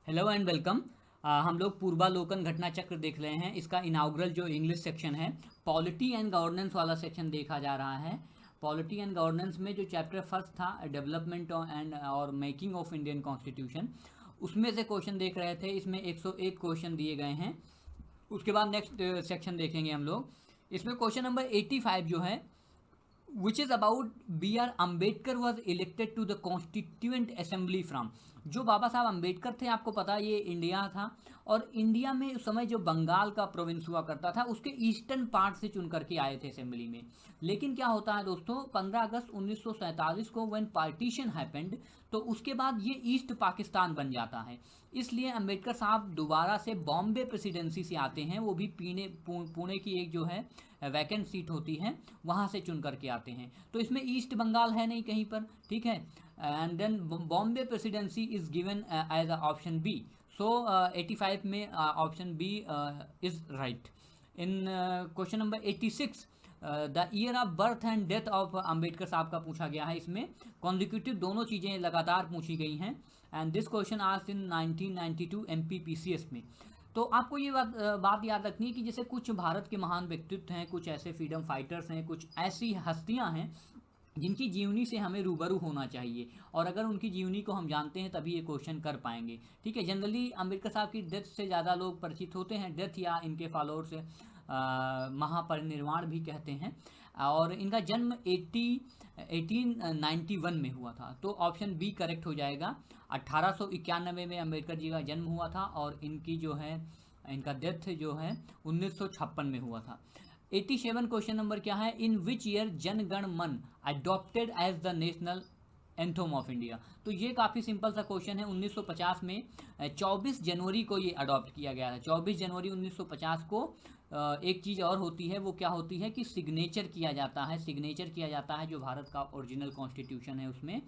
Hello and welcome. हम लोग पूर्वालोकन घटना चक्र देख रहे हैं। इसका इनाउग्रल जो इंग्लिश सेक्शन है, पॉलिटी एंड गवर्नेंस वाला सेक्शन देखा जा रहा है। पॉलिटी एंड गवर्नेंस में जो चैप्टर फर्स्ट था, डेवलपमेंट एंड और मेकिंग ऑफ इंडियन कॉन्स्टिट्यूशन, उसमें से क्वेश्चन देख रहे थे। इसमें 101 क्वेश्चन दिए गए हैं। उसके बाद नेक्स्ट सेक्शन देखेंगे हम लोग। इसमें क्वेश्चन नंबर 85 जो है, which is about B.R. Ambedkar was elected to the Constituent Assembly from। जो बाबा साहब अम्बेडकर थे, आपको पता है ये इंडिया था, और इंडिया में उस समय जो बंगाल का प्रोविंस हुआ करता था उसके ईस्टर्न पार्ट से चुन करके आए थे असेंबली में। लेकिन क्या होता है दोस्तों, 15 अगस्त 1947 को व्हेन पार्टीशन हैपेंड, तो उसके बाद ये ईस्ट पाकिस्तान बन जाता है। इसलिए अम्बेडकर साहब दोबारा से बॉम्बे प्रेसिडेंसी से आते हैं, वो भी पुणे की एक जो है वैकेंट सीट होती है, वहाँ से चुन करके आते हैं। तो इसमें ईस्ट बंगाल है नहीं कहीं पर, ठीक है। And then Bombay Presidency is given as option B. So 85 में option B is right. In question number 86, the year of birth and death of Ambedkar Saheb का पूछा गया है। इसमें कॉन्जिक्यूटिव दोनों चीज़ें लगातार पूछी गई हैं। And this question asked in 1992 MPPCS में। तो आपको ये बात याद रखनी है कि जैसे कुछ भारत के महान व्यक्तित्व हैं, कुछ ऐसे फ्रीडम फाइटर्स हैं, कुछ ऐसी हस्तियां हैं जिनकी जीवनी से हमें रूबरू होना चाहिए, और अगर उनकी जीवनी को हम जानते हैं तभी ये क्वेश्चन कर पाएंगे, ठीक है। जनरली अम्बेडकर साहब की डेथ से ज़्यादा लोग परिचित होते हैं, डेथ या इनके फॉलोअर्स महापरिनिर्वाण भी कहते हैं। और इनका जन्म 1891 में हुआ था, तो ऑप्शन बी करेक्ट हो जाएगा। 1891 में अम्बेडकर जी का जन्म हुआ था, और इनकी जो है इनका डेथ जो है 1956 में हुआ था। 87 क्वेश्चन नंबर क्या है, इन which year Jana Gana Mana adopted as the national anthem of India. तो ये काफ़ी सिंपल सा क्वेश्चन है। 1950 में 24 जनवरी को ये अडॉप्ट किया गया था। 24 जनवरी 1950 को एक चीज़ और होती है, वो क्या होती है कि सिग्नेचर किया जाता है। सिग्नेचर किया जाता है जो भारत का ओरिजिनल कॉन्स्टिट्यूशन है उसमें।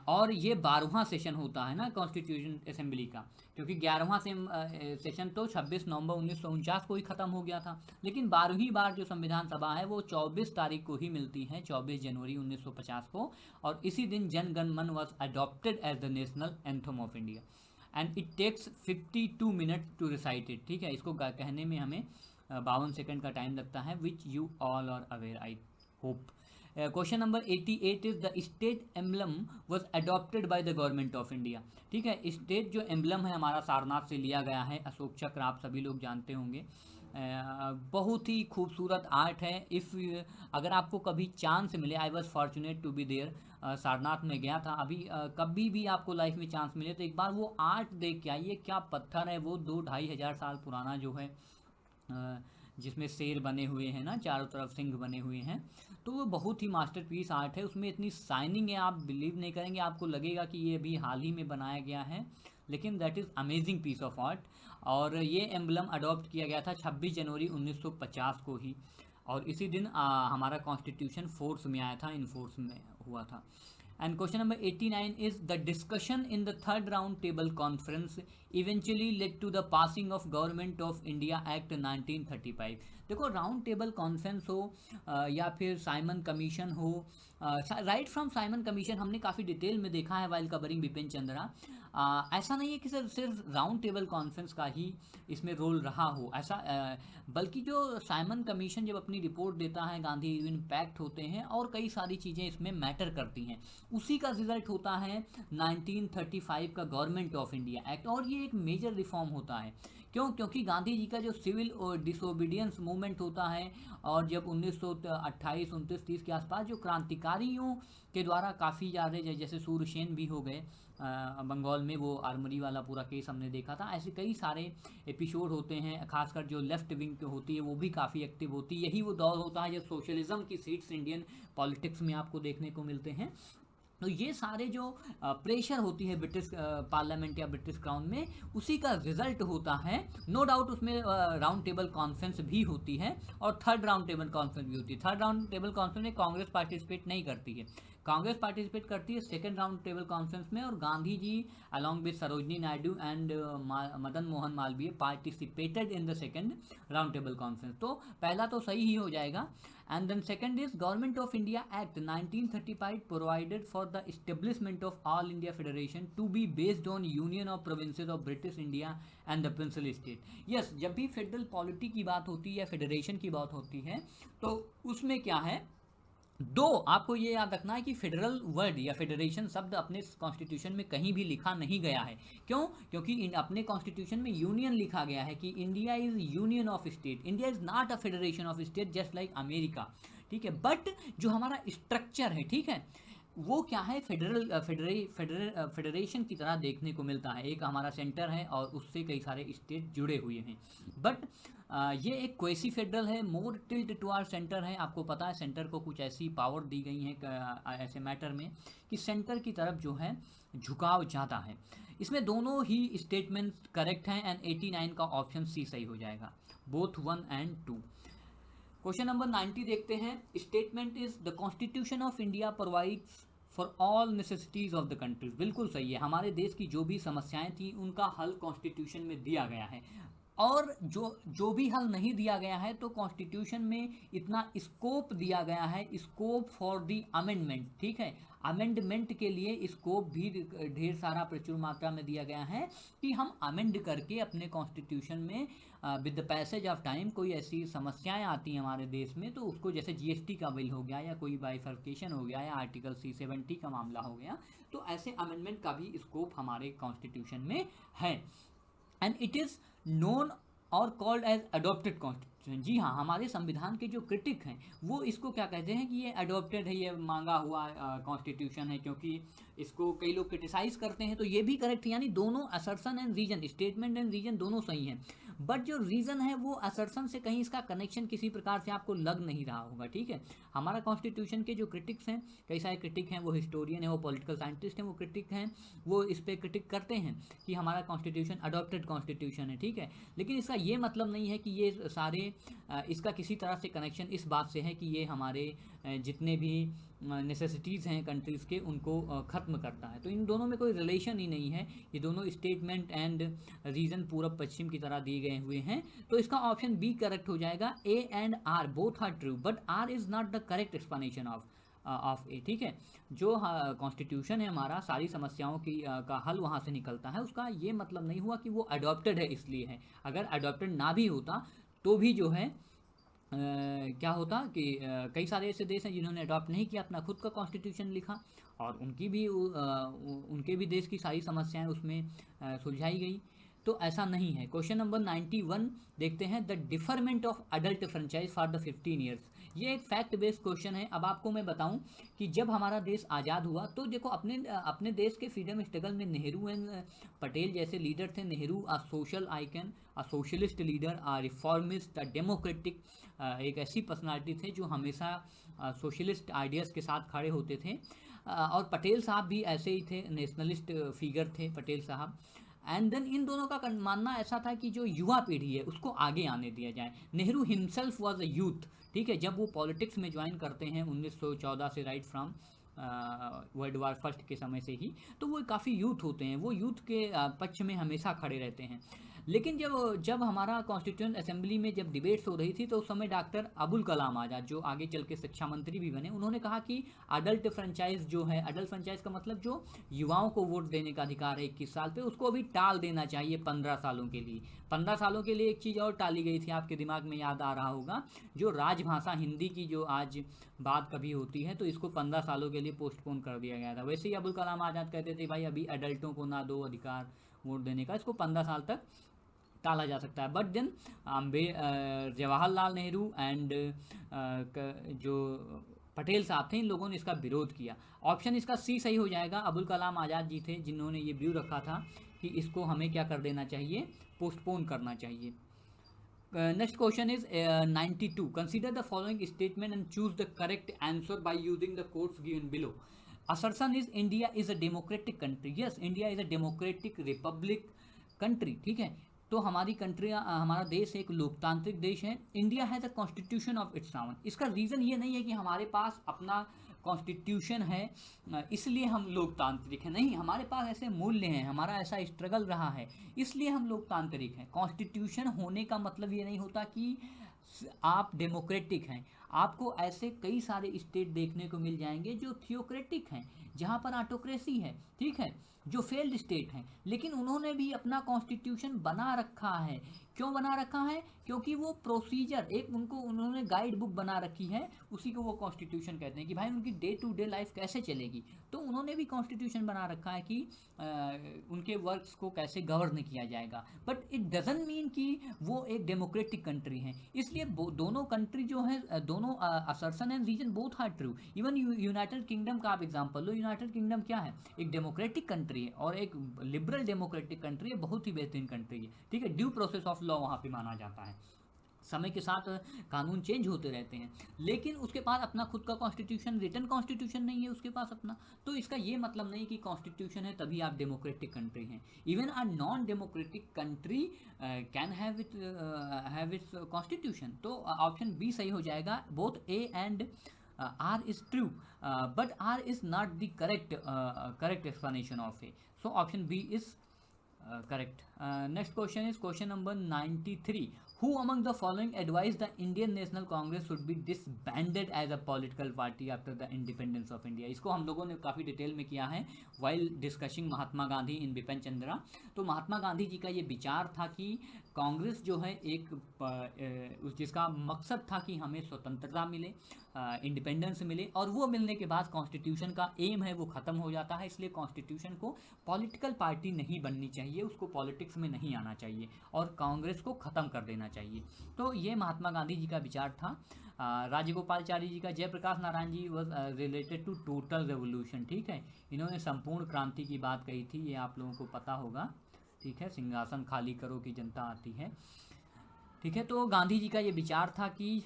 और ये 12वां सेशन होता है ना कॉन्स्टिट्यूशन असेंबली का, क्योंकि 11वां सेशन तो 26 नवंबर 1949 को ही ख़त्म हो गया था। लेकिन 12वीं बार जो संविधान सभा है वो 24 तारीख को ही मिलती है, 24 जनवरी 1950 को, और इसी दिन Jana Gana Mana was adopted as the national anthem of India. And it takes 52 minute to recite it, ठीक है। इसको कहने में हमें 52 सेकंड का टाइम लगता है, which you all are aware I hope. Question number 88 is the state emblem was adopted by the government of India, ठीक है। स्टेट जो एम्बलम है हमारा सारनाथ से लिया गया है, अशोक चक्र आप सभी लोग जानते होंगे। बहुत ही खूबसूरत आर्ट है। इफ़ अगर आपको कभी चांस मिले, I was fortunate to be there, Sarnath में गया था अभी, कभी भी आपको लाइफ में चांस मिले तो एक बार वो आर्ट देख के आइए। क्या पत्थर है वो, 2-2.5 हज़ार साल पुराना जो है, जिसमें शेर बने हुए हैं ना, चारों तरफ सिंह बने हुए हैं। तो वो बहुत ही मास्टरपीस आर्ट है। उसमें इतनी शाइनिंग है, आप बिलीव नहीं करेंगे, आपको लगेगा कि ये अभी हाल ही में बनाया गया है, लेकिन that is amazing piece of art. और ये एम्बलम अडॉप्ट किया गया था 26 जनवरी 1950 को ही, और इसी दिन हमारा कॉन्स्टिट्यूशन फोर्स में आया था, इन फोर्स में हुआ था। And question number 89 is the discussion in the third round table conference eventually led to the passing of Government of India Act 1935। देखो, राउंड टेबल कॉन्फ्रेंस हो या फिर साइमन कमीशन हो, राइट फ्रॉम साइमन कमीशन हमने काफ़ी detail में देखा है वाइल कवरिंग बिपिन चंद्रा। ऐसा नहीं है कि सिर्फ राउंड टेबल कॉन्फ्रेंस का ही इसमें रोल रहा हो, ऐसा बल्कि जो साइमन कमीशन जब अपनी रिपोर्ट देता है, गांधी इम्पैक्ट होते हैं और कई सारी चीज़ें इसमें मैटर करती हैं, उसी का रिजल्ट होता है 1935 का गवर्नमेंट ऑफ इंडिया एक्ट। और ये एक मेजर रिफॉर्म होता है। क्यों? क्योंकि गांधी जी का जो सिविल और डिसोबीडियंस मूवमेंट होता है, और जब 1928, 29, 30 के आसपास जो क्रांतिकारियों के द्वारा काफ़ी ज़्यादा, जैसे सूर्यसेन भी हो गए बंगाल में, वो आर्मरी वाला पूरा केस हमने देखा था। ऐसे कई सारे एपिसोड होते हैं, खासकर जो लेफ्ट विंग होती है वो भी काफ़ी एक्टिव होती है। यही वो दौर होता है जब सोशलिज्म की सीट्स इंडियन पॉलिटिक्स में आपको देखने को मिलते हैं। तो ये सारे जो प्रेशर होती है ब्रिटिश पार्लियामेंट या ब्रिटिश क्राउन में, उसी का रिजल्ट होता है। नो डाउट उसमें राउंड टेबल कॉन्फ्रेंस भी होती है, और थर्ड राउंड टेबल कॉन्फ्रेंस भी होती है। थर्ड राउंड टेबल कॉन्फ्रेंस में कांग्रेस पार्टिसिपेट नहीं करती है, कांग्रेस पार्टिसिपेट करती है सेकेंड राउंड टेबल कॉन्फ्रेंस में, और Gandhi ji along with Sarojini Naidu and Madan Mohan Malaviya participated in the second round table conference. तो पहला तो सही ही हो जाएगा। And then second is Government of India Act 1935 provided for the establishment of All India Federation to be based on Union of Provinces of British India and the Princely State. Yes, जब भी federal polity की बात होती है या federation की बात होती है तो उसमें क्या है, दो आपको ये याद रखना है कि फेडरल वर्ड या फेडरेशन शब्द अपने कॉन्स्टिट्यूशन में कहीं भी लिखा नहीं गया है। क्यों? क्योंकि अपने कॉन्स्टिट्यूशन में यूनियन लिखा गया है कि India is union of state, India is not a federation of state just like America, ठीक है। बट जो हमारा स्ट्रक्चर है, ठीक है, वो क्या है, फेडरेशन की तरह देखने को मिलता है। एक हमारा सेंटर है और उससे कई सारे स्टेट जुड़े हुए हैं। बट ये एक क्वेसी फेडरल है, मोर टिल्ट टू आर सेंटर है। आपको पता है सेंटर को कुछ ऐसी पावर दी गई है ऐसे मैटर में कि सेंटर की तरफ जो है झुकाव ज़्यादा है। इसमें दोनों ही स्टेटमेंट करेक्ट हैं एंड 89 का ऑप्शन सी सही हो जाएगा, बोथ 1 and 2। क्वेश्चन नंबर 90 देखते हैं। Statement is the constitution of India provides for all necessities of the countries. बिल्कुल सही है, हमारे देश की जो भी समस्याएं थी उनका हल कॉन्स्टिट्यूशन में दिया गया है। और जो भी हल नहीं दिया गया है तो कॉन्स्टिट्यूशन में इतना स्कोप दिया गया है, स्कोप फॉर द अमेंडमेंट, ठीक है। अमेंडमेंट के लिए स्कोप भी ढेर सारा प्रचुर मात्रा में दिया गया है कि हम अमेंड करके अपने कॉन्स्टिट्यूशन में with the passage of time कोई ऐसी समस्याएं आती हैं हमारे देश में तो उसको, जैसे जीएसटी का बिल हो गया या कोई बाइफर्केशन हो गया या आर्टिकल 370 का मामला हो गया, तो ऐसे अमेंडमेंट का भी स्कोप हमारे कॉन्स्टिट्यूशन में है। एंड इट इज़ नोन और कॉल्ड एज अडॉप्टेड कॉन्स्टिट्यूशन। जी हाँ, हमारे संविधान के जो क्रिटिक हैं वो इसको क्या कहते हैं कि ये अडॉप्टेड है, ये मांगा हुआ कॉन्स्टिट्यूशन है, क्योंकि इसको कई लोग क्रिटिसाइज करते हैं। तो ये भी करेक्ट है, यानी दोनों assertion and reason, statement and reason दोनों सही हैं। बट जो रीज़न है वो असर्शन से कहीं इसका कनेक्शन किसी प्रकार से आपको लग नहीं रहा होगा, ठीक है। हमारा कॉन्स्टिट्यूशन के जो क्रिटिक्स हैं, कई सारे क्रिटिक हैं, वो हिस्टोरियन है, वो पॉलिटिकल साइंटिस्ट हैं, वो क्रिटिक हैं, वो इस पर क्रिटिक करते हैं कि हमारा कॉन्स्टिट्यूशन अडॉप्टेड कॉन्स्टिट्यूशन है, ठीक है। लेकिन इसका ये मतलब नहीं है कि ये सारे इसका किसी तरह से कनेक्शन इस बात से है कि ये हमारे जितने भी नेसेसिटीज़ हैं कंट्रीज़ के उनको ख़त्म करता है। तो इन दोनों में कोई रिलेशन ही नहीं है, ये दोनों स्टेटमेंट एंड रीजन पूरब पश्चिम की तरह दिए गए हुए हैं। तो इसका ऑप्शन बी करेक्ट हो जाएगा। A and R both are true but R is not the correct explanation of A, ठीक है। जो कॉन्स्टिट्यूशन है हमारा, सारी समस्याओं की का हल वहाँ से निकलता है, उसका ये मतलब नहीं हुआ कि वो अडॉप्टेड है इसलिए है। अगर अडॉप्टेड ना भी होता तो भी जो है क्या होता कि कई सारे ऐसे देश हैं जिन्होंने अडॉप्ट नहीं किया, अपना खुद का कॉन्स्टिट्यूशन लिखा और उनके भी देश की सारी समस्याएं उसमें सुलझाई गई। तो ऐसा नहीं है। क्वेश्चन नंबर 91 देखते हैं। The deferment of adult franchise for the 15 years. ये एक फैक्ट बेस्ड क्वेश्चन है। अब आपको मैं बताऊं कि जब हमारा देश आज़ाद हुआ तो देखो अपने देश के फ्रीडम स्ट्रगल में नेहरू एंड पटेल जैसे लीडर थे। नेहरू आ सोशल आइकन, आ सोशलिस्ट लीडर, आ रिफॉर्मिस्ट, आ डेमोक्रेटिक, एक ऐसी पर्सनालिटी थे जो हमेशा सोशलिस्ट आइडियाज़ के साथ खड़े होते थे। और पटेल साहब भी ऐसे ही थे, नेशनलिस्ट फिगर थे पटेल साहब। एंड देन इन दोनों का मानना ऐसा था कि जो युवा पीढ़ी है उसको आगे आने दिया जाए। Nehru himself was a youth, ठीक है। जब वो पॉलिटिक्स में ज्वाइन करते हैं 1914 से, right from world war first के समय से ही, तो वो काफ़ी यूथ होते हैं, वो यूथ के पक्ष में हमेशा खड़े रहते हैं। लेकिन जब हमारा कॉन्स्टिट्यूएंट असेंबली में जब डिबेट्स हो रही थी तो उस समय डॉक्टर अबुल कलाम आज़ाद, जो आगे चल के शिक्षा मंत्री भी बने, उन्होंने कहा कि अडल्ट फ्रेंचाइज जो है, अडल्ट फ्रेंचाइज का मतलब जो युवाओं को वोट देने का अधिकार है 21 साल पे, उसको अभी टाल देना चाहिए 15 सालों के लिए। 15 सालों के लिए एक चीज़ और टाली गई थी, आपके दिमाग में याद आ रहा होगा, जो राजभाषा हिंदी की जो आज बात कभी होती है, तो इसको 15 सालों के लिए पोस्टपोन कर दिया गया था। वैसे ही अबुल कलाम आज़ाद कहते थे भाई अभी अडल्टों को ना दो अधिकार वोट देने का, इसको 15 साल तक टाला जा सकता है। But then Jawaharlal Nehru and जो पटेल साहब थे, इन लोगों ने इसका विरोध किया। ऑप्शन इसका सी सही हो जाएगा। अबुल कलाम आज़ाद जी थे जिन्होंने ये व्यू रखा था कि इसको हमें क्या कर देना चाहिए, पोस्टपोन करना चाहिए। Next question is 92। Consider the following statement and choose the correct answer by using the codes given below. Assertion is India is a democratic country. Yes, India is a democratic Republic country, ठीक है। तो हमारी country, हमारा देश एक लोकतांत्रिक देश है। India has a constitution of its own. इसका रीज़न ये नहीं है कि हमारे पास अपना कॉन्स्टिट्यूशन है इसलिए हम लोकतांत्रिक हैं, नहीं, हमारे पास ऐसे मूल्य हैं, हमारा ऐसा स्ट्रगल रहा है इसलिए हम लोकतांत्रिक हैं। कॉन्स्टिट्यूशन होने का मतलब ये नहीं होता कि आप डेमोक्रेटिक हैं। आपको ऐसे कई सारे स्टेट देखने को मिल जाएंगे जो थियोक्रेटिक हैं, जहाँ पर ऑटोक्रेसी है, ठीक है, जो फेल्ड स्टेट हैं, लेकिन उन्होंने भी अपना कॉन्स्टिट्यूशन बना रखा है। क्यों बना रखा है? क्योंकि वो प्रोसीजर एक उन्होंने गाइड बुक बना रखी है, उसी को वो कॉन्स्टिट्यूशन कहते हैं कि भाई उनकी डे टू डे लाइफ कैसे चलेगी। तो उन्होंने भी कॉन्स्टिट्यूशन बना रखा है कि उनके वर्क्स को कैसे गवर्न किया जाएगा, बट इट डजंट मीन कि वो एक डेमोक्रेटिक कंट्री है। इसलिए दोनों कंट्री जो है, दोनों assertion and reason both are true. Even United Kingdom का आप एग्जांपल लो, यूनाइटेड किंगडम क्या है? एक डेमोक्रेटिक कंट्री है और एक लिबरल डेमोक्रेटिक कंट्री है, बहुत ही बेहतरीन कंट्री है, ठीक है। ड्यू प्रोसेस ऑफ लॉ वहाँ पे माना जाता है, समय के साथ कानून चेंज होते रहते हैं, लेकिन उसके पास अपना खुद का कॉन्स्टिट्यूशन, रिटन कॉन्स्टिट्यूशन नहीं है उसके पास अपना। तो इसका ये मतलब नहीं कि कॉन्स्टिट्यूशन है तभी आप डेमोक्रेटिक कंट्री हैं। Even a non democratic country can have its constitution. तो ऑप्शन बी सही हो जाएगा। Both A and R is true, but R is not the correct explanation of A. So option B is correct. Next question is question number 93. Who among the following advised the Indian National Congress should be disbanded as a political party after the independence of India? इसको हम लोगों ने काफ़ी detail में किया है while discussing Mahatma Gandhi इन बिपिन चंद्रा। तो महात्मा गांधी जी का ये विचार था कि कांग्रेस जो है एक जिसका मकसद था कि हमें स्वतंत्रता मिले, इंडिपेंडेंस मिले, और वो मिलने के बाद कॉन्स्टिट्यूशन का एम है वो ख़त्म हो जाता है। इसलिए कॉन्स्टिट्यूशन को पॉलिटिकल पार्टी नहीं बननी चाहिए, उसको पॉलिटिक्स में नहीं आना चाहिए और कांग्रेस को ख़त्म कर देना चाहिए। तो ये महात्मा गांधी जी का विचार था। राजगोपालचारी जी का Jayaprakash Narayan ji was related to total revolution, ठीक है। इन्होंने संपूर्ण क्रांति की बात कही थी, ये आप लोगों को पता होगा, ठीक है। सिंहासन खाली करो कि जनता आती है, ठीक है। तो गांधी जी का ये विचार था कि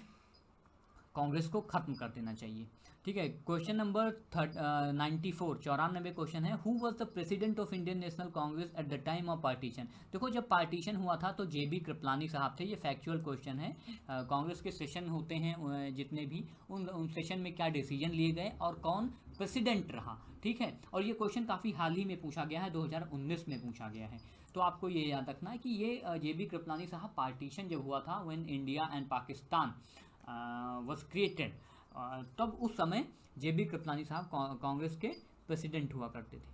कांग्रेस को ख़त्म कर देना चाहिए, ठीक है। क्वेश्चन नंबर 94 क्वेश्चन है, who was the president of Indian national Congress at the time of partition? देखो जब पार्टीशन हुआ था तो JB कृपलानी साहब थे। ये फैक्चुअल क्वेश्चन है। कांग्रेस के सेशन होते हैं जितने भी, उन सेशन में क्या डिसीजन लिए गए और कौन प्रेसिडेंट रहा, ठीक है। और ये क्वेश्चन काफ़ी हाल ही में पूछा गया है, 2019 में पूछा गया है। तो आपको ये याद रखना है कि ये JB कृपलानी साहब पार्टीशन जब हुआ था, when India and Pakistan was created, तब उस समय JB कृपलानी साहब कांग्रेस के प्रेसिडेंट हुआ करते थे।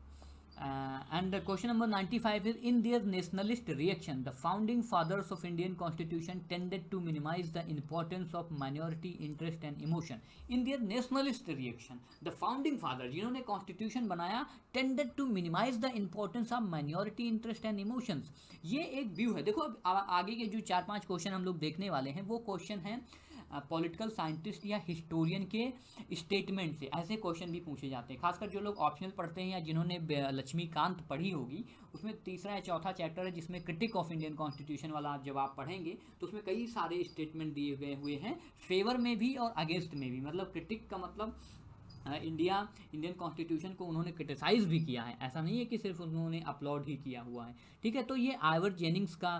And question number 95 is, in their nationalist reaction the founding fathers of Indian constitution tended to minimize the importance of minority interest and emotion. In their nationalist reaction the founding father जिन्होंने constitution बनाया, tended to minimize the importance of minority interest and emotions. ये एक view है। देखो अब आगे के जो 4-5 क्वेश्चन हम लोग देखने वाले हैं वो क्वेश्चन हैं पॉलिटिकल साइंटिस्ट या हिस्टोरियन के स्टेटमेंट से। ऐसे क्वेश्चन भी पूछे जाते हैं, खासकर जो लोग ऑप्शनल पढ़ते हैं या जिन्होंने लक्ष्मीकांत पढ़ी होगी, उसमें 3रा या 4था चैप्टर है जिसमें क्रिटिक ऑफ इंडियन कॉन्स्टिट्यूशन वाला आप जब आप पढ़ेंगे तो उसमें कई सारे स्टेटमेंट दिए गए हुए हैं, फेवर में भी और अगेंस्ट में भी। मतलब क्रिटिक का मतलब इंडियन कॉन्स्टिट्यूशन को उन्होंने क्रिटिसाइज भी किया है, ऐसा नहीं है कि सिर्फ उन्होंने अपलोड ही किया हुआ है, ठीक है। तो ये आइवर जेनिंग्स का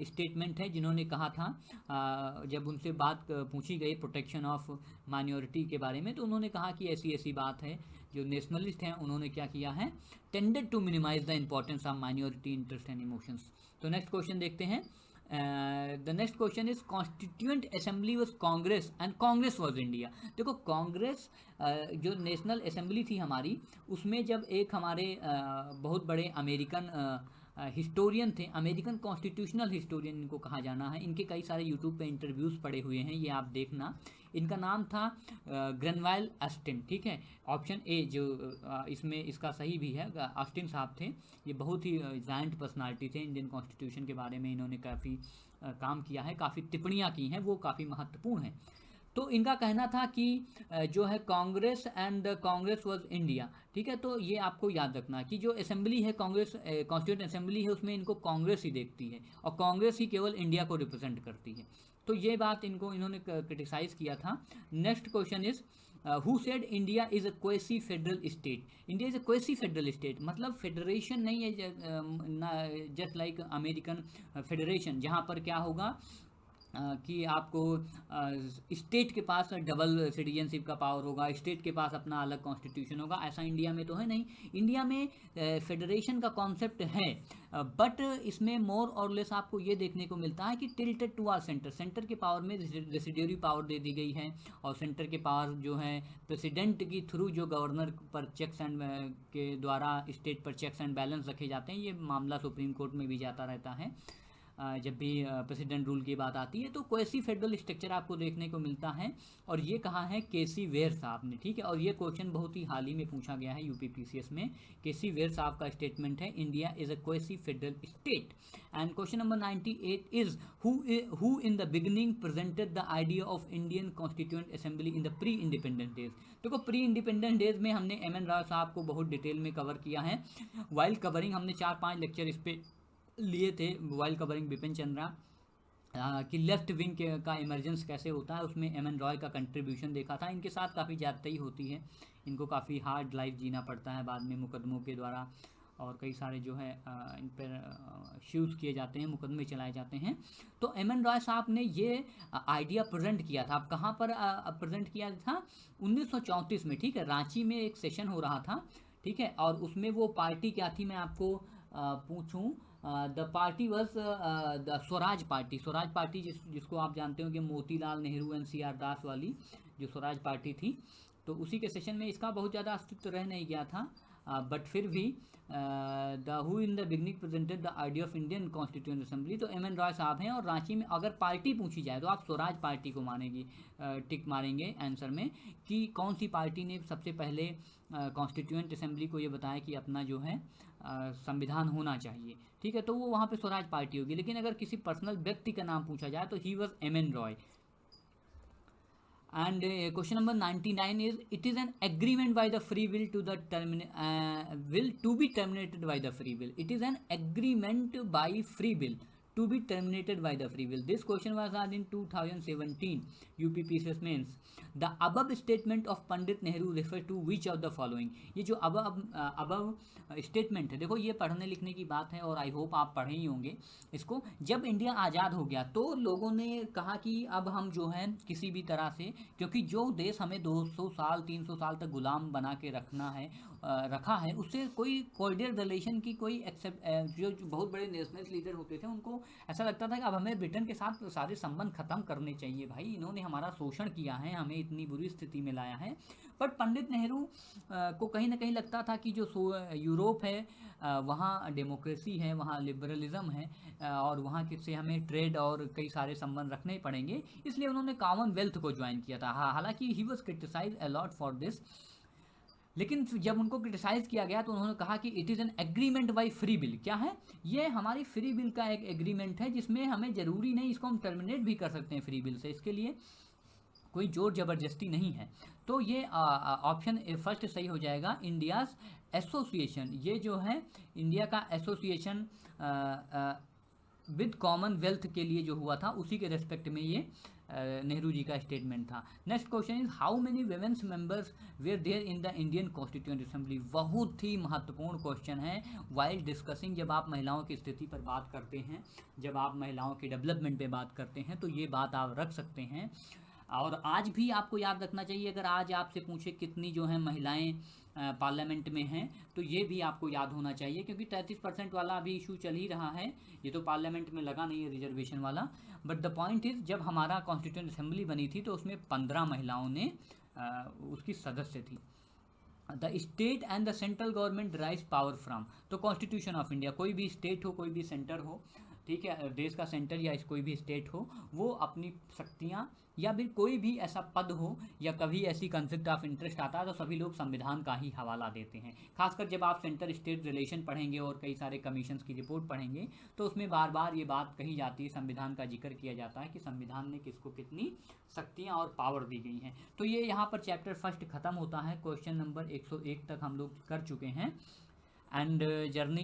स्टेटमेंट है, जिन्होंने कहा था जब उनसे बात पूछी गई प्रोटेक्शन ऑफ माइनॉरिटी के बारे में, तो उन्होंने कहा कि ऐसी ऐसी बात है। जो नेशनलिस्ट हैं उन्होंने क्या किया है, tended to minimize the importance of minority interest and emotions. तो नेक्स्ट क्वेश्चन देखते हैं। The next question is, constituent assembly was Congress and Congress was India. देखो कांग्रेस जो नेशनल असेंबली थी हमारी, उसमें जब एक हमारे बहुत बड़े अमेरिकन हिस्टोरियन थे, अमेरिकन कॉन्स्टिट्यूशनल हिस्टोरियन इनको कहा जाना है, इनके कई सारे यूट्यूब पे इंटरव्यूज़ पड़े हुए हैं, ये आप देखना। इनका नाम था ग्रेनवाइल ऑस्टिन, ठीक है। ऑप्शन ए जो इसमें इसका सही भी है, ऑस्टिन साहब थे। ये बहुत ही जायंट पर्सनालिटी थे, इंडियन कॉन्स्टिट्यूशन के बारे में इन्होंने काफ़ी काम किया है, काफ़ी टिप्पणियाँ की हैं, वो काफ़ी महत्वपूर्ण हैं। तो इनका कहना था कि जो है Congress and Congress was India, ठीक है। तो ये आपको याद रखना कि जो असेंबली है कांग्रेस कॉन्स्टिट्यूएंट असेंबली है, उसमें इनको कांग्रेस ही देखती है और कांग्रेस ही केवल इंडिया को रिप्रेजेंट करती है। तो ये बात इन्होंने क्रिटिसाइज़ किया था। Next question is, who said India is a quasi federal state? India is a quasi federal state मतलब फेडरेशन नहीं है, जस्ट लाइक अमेरिकन फेडरेशन, जहाँ पर क्या होगा, कि आपको स्टेट के पास डबल सिटीजनशिप का पावर होगा, स्टेट के पास अपना अलग कॉन्स्टिट्यूशन होगा, ऐसा इंडिया में तो है नहीं। इंडिया में फेडरेशन का कॉन्सेप्ट है, बट इसमें मोर और लेस आपको ये देखने को मिलता है कि tilted towards center, center के पावर में रेसिड्यूरी पावर दे दी गई है, और सेंटर के पावर जो है प्रेसिडेंट की थ्रू जो गवर्नर पर चेक्स एंड के द्वारा स्टेट पर चेक्स एंड बैलेंस रखे जाते हैं। ये मामला सुप्रीम कोर्ट में भी जाता रहता है जब भी प्रेसिडेंट रूल की बात आती है। तो कैसी फेडरल स्ट्रक्चर आपको देखने को मिलता है, और ये कहा है केसी वेयर साहब ने, ठीक है। और ये क्वेश्चन बहुत ही हाल ही में पूछा गया है यूपीपीसीएस में। केसी वेयर साहब का स्टेटमेंट है, India is a quasi federal state. And question number 98 is who in the beginning presented the idea of Indian constituent assembly in the pre independence days. देखो प्री इंडिपेंडेंस डेज में हमने M N Rao साहब को बहुत detail में cover किया है। While covering हमने 4-5 लेक्चर इस पर लिए थे, वाइल कवरिंग बिपिन चंद्रा कि लेफ्ट विंग का इमरजेंस कैसे होता है, उसमें एम एन रॉय का कंट्रीब्यूशन देखा था। इनके साथ काफ़ी ज़्यादती होती है, इनको काफ़ी हार्ड लाइफ जीना पड़ता है बाद में मुकदमों के द्वारा, और कई सारे जो है इन पर शूज़ किए जाते हैं, मुकदमे चलाए जाते हैं। तो एम एन रॉय साहब ने ये आइडिया प्रेजेंट किया था। अब कहाँ पर प्रेजेंट किया था? 1934 में, ठीक है। रांची में एक सेशन हो रहा था, ठीक है, और उसमें वो पार्टी क्या थी मैं आपको पूछूं। The party was the Swaraj party. Swaraj party जिसको आप जानते हो कि Motilal Nehru and C R Das वाली जो स्वराज पार्टी थी, तो उसी के सेशन में इसका बहुत ज़्यादा अस्तित्व रह नहीं गया था। बट फिर भी the who in the beginning presented the idea of Indian constituent assembly, तो एम एन रॉय साहब हैं। और रांची में अगर पार्टी पूछी जाए तो आप स्वराज पार्टी को मानेगी, टिक मारेंगे आंसर में कि कौन सी पार्टी ने सबसे पहले कॉन्स्टिट्यूएंट असेंबली को ये बताया कि अपना जो है संविधान होना चाहिए, ठीक है। तो वो वहाँ पे स्वराज पार्टी होगी। लेकिन अगर किसी पर्सनल व्यक्ति का नाम पूछा जाए तो he was M N Roy. And question number 99 is it is an agreement by the free will to the will to be terminated by the free will. It is an agreement by free will to be terminated by the free will. This question was asked in 2017 UPPCS mains. The above statement of Pandit Nehru refers to which of the following? ये जो above statement है, देखो ये पढ़ने लिखने की बात है और आई होप आप पढ़े ही होंगे इसको। जब इंडिया आज़ाद हो गया तो लोगों ने कहा कि अब हम जो है किसी भी तरह से, क्योंकि जो देश हमें 200 साल 300 साल तक गुलाम बना के रखा है, उससे कोई कॉर्डियल रिलेशन की कोई एक्सेप्ट, जो बहुत बड़े नेशनल लीडर होते थे उनको ऐसा लगता था कि अब हमें ब्रिटेन के साथ सारे संबंध खत्म करने चाहिए। भाई इन्होंने हमारा शोषण किया है, हमें इतनी बुरी स्थिति में लाया है। बट पंडित नेहरू को कहीं ना कहीं लगता था कि जो यूरोप है वहाँ डेमोक्रेसी है, वहाँ लिबरलिज्म है, और वहाँ से हमें ट्रेड और कई सारे संबंध रखने ही पड़ेंगे, इसलिए उन्होंने कॉमनवेल्थ को ज्वाइन किया था। हालांकि he was criticise a lot for this, लेकिन जब उनको क्रिटिसाइज किया गया तो उन्होंने कहा कि it is an agreement by free bill. क्या है ये? हमारी फ्री बिल का एक एग्रीमेंट है जिसमें हमें ज़रूरी नहीं, इसको हम टर्मिनेट भी कर सकते हैं फ्री बिल से, इसके लिए कोई जोर ज़बरदस्ती नहीं है। तो ये ऑप्शन फर्स्ट सही हो जाएगा, इंडियाज़ एसोसिएशन। ये जो है इंडिया का एसोसिएशन विद कॉमनवेल्थ के लिए जो हुआ था, उसी के रेस्पेक्ट में ये नेहरू जी का स्टेटमेंट था। Next question is how many womens members were there in the Indian constituent assembly. बहुत ही महत्वपूर्ण क्वेश्चन है वाइल डिस्कसिंग, जब आप महिलाओं की स्थिति पर बात करते हैं, जब आप महिलाओं के डेवलपमेंट पे बात करते हैं, तो ये बात आप रख सकते हैं। और आज भी आपको याद रखना चाहिए, अगर आज आपसे पूछे कितनी जो है महिलाएं पार्लियामेंट में हैं, तो ये भी आपको याद होना चाहिए, क्योंकि 33% वाला अभी इशू चल ही रहा है। ये तो पार्लियामेंट में लगा नहीं है रिजर्वेशन वाला, बट द पॉइंट इज़ जब हमारा कॉन्स्टिट्यूएंट असेंबली बनी थी तो उसमें 15 महिलाओं ने उसकी सदस्य थी। The state and the central government drives power from, तो कॉन्स्टिट्यूशन ऑफ इंडिया, कोई भी स्टेट हो कोई भी सेंटर हो, ठीक है, देश का सेंटर या कोई भी स्टेट हो, वो अपनी शक्तियाँ या फिर कोई भी ऐसा पद हो या कभी ऐसी कॉन्फ्लिक्ट ऑफ इंटरेस्ट आता है तो सभी लोग संविधान का ही हवाला देते हैं। खासकर जब आप सेंटर स्टेट रिलेशन पढ़ेंगे और कई सारे कमीशंस की रिपोर्ट पढ़ेंगे तो उसमें बार बार ये बात कही जाती है, संविधान का जिक्र किया जाता है कि संविधान ने किसको कितनी शक्तियाँ और पावर दी गई हैं। तो ये यहाँ पर चैप्टर फर्स्ट खत्म होता है। क्वेश्चन नंबर 101 तक हम लोग कर चुके हैं। And journey